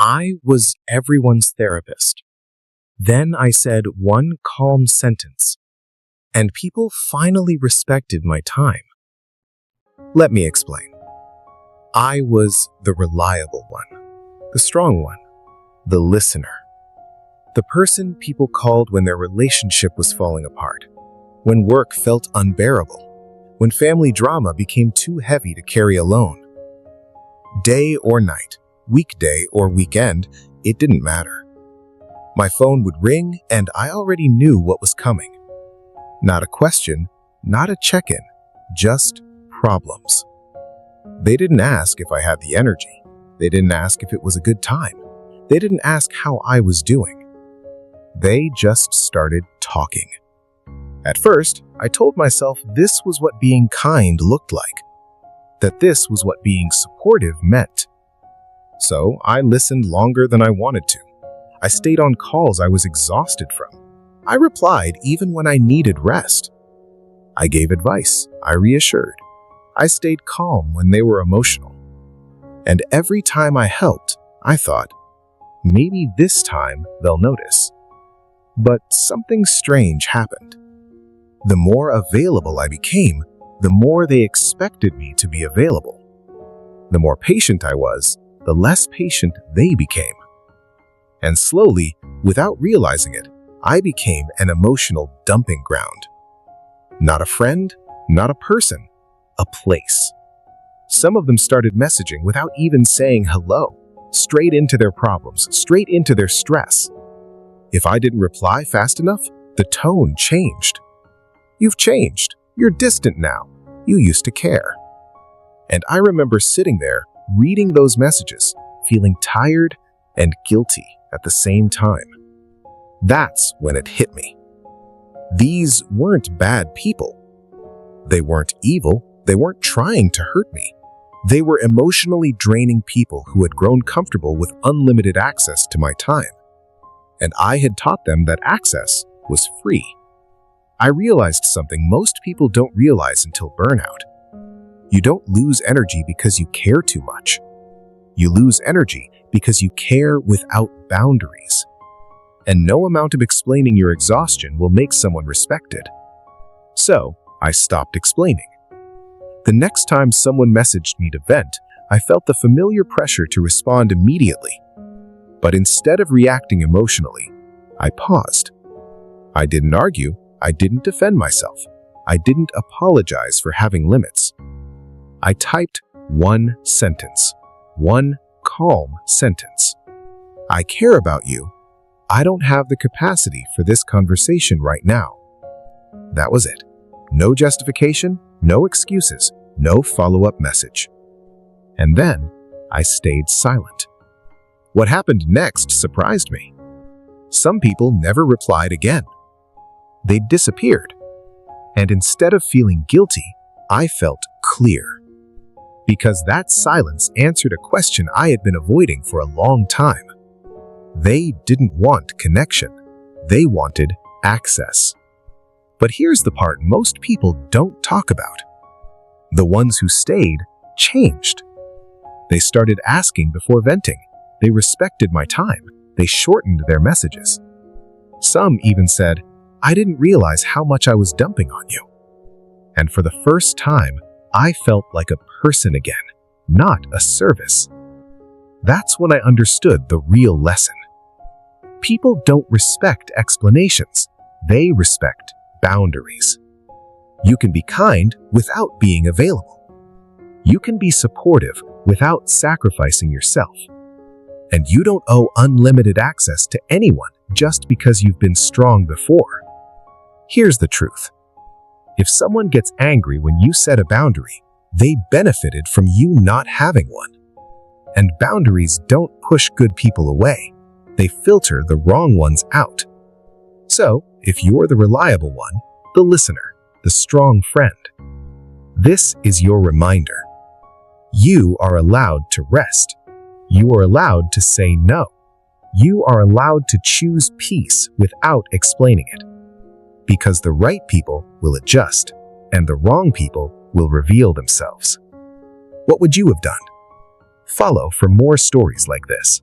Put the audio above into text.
I was everyone's therapist. Then I said one calm sentence, and people finally respected my time. Let me explain. I was the reliable one, the strong one, the listener. The person people called when their relationship was falling apart, when work felt unbearable, when family drama became too heavy to carry alone. Day or night, weekday or weekend, it didn't matter. My phone would ring and I already knew what was coming. Not a question, not a check-in, just problems. They didn't ask if I had the energy. They didn't ask if it was a good time. They didn't ask how I was doing. They just started talking. At first, I told myself this was what being kind looked like, that this was what being supportive meant. So I listened longer than I wanted to. I stayed on calls I was exhausted from. I replied even when I needed rest. I gave advice. I reassured. I stayed calm when they were emotional. And every time I helped, I thought, maybe this time they'll notice. But something strange happened. The more available I became, the more they expected me to be available. The more patient I was, the less patient they became. And slowly, without realizing it, I became an emotional dumping ground. Not a friend, not a person, a place. Some of them started messaging without even saying hello, straight into their problems, straight into their stress. If I didn't reply fast enough, the tone changed. You've changed. You're distant now. You used to care. And I remember sitting there, reading those messages, feeling tired and guilty at the same time. That's when it hit me. These weren't bad people. They weren't evil. They weren't trying to hurt me. They were emotionally draining people who had grown comfortable with unlimited access to my time. And I had taught them that access was free. I realized something most people don't realize until burnout. You don't lose energy because you care too much. You lose energy because you care without boundaries. And no amount of explaining your exhaustion will make someone respected. So, I stopped explaining. The next time someone messaged me to vent, I felt the familiar pressure to respond immediately. But instead of reacting emotionally, I paused. I didn't argue. I didn't defend myself. I didn't apologize for having limits. I typed one sentence, one calm sentence. I care about you. I don't have the capacity for this conversation right now. That was it. No justification, no excuses, no follow-up message. And then I stayed silent. What happened next surprised me. Some people never replied again. They disappeared. And instead of feeling guilty, I felt clear. Because that silence answered a question I had been avoiding for a long time. They didn't want connection. They wanted access. But here's the part most people don't talk about. The ones who stayed changed. They started asking before venting. They respected my time. They shortened their messages. Some even said, I didn't realize how much I was dumping on you. And for the first time, I felt like a person again, not a service. That's when I understood the real lesson. People don't respect explanations. They respect boundaries. You can be kind without being available. You can be supportive without sacrificing yourself. And you don't owe unlimited access to anyone just because you've been strong before. Here's the truth. If someone gets angry when you set a boundary, they benefited from you not having one. And boundaries don't push good people away. They filter the wrong ones out. So, if you're the reliable one, the listener, the strong friend, this is your reminder. You are allowed to rest. You are allowed to say no. You are allowed to choose peace without explaining it. Because the right people will adjust, and the wrong people will reveal themselves. What would you have done? Follow for more stories like this.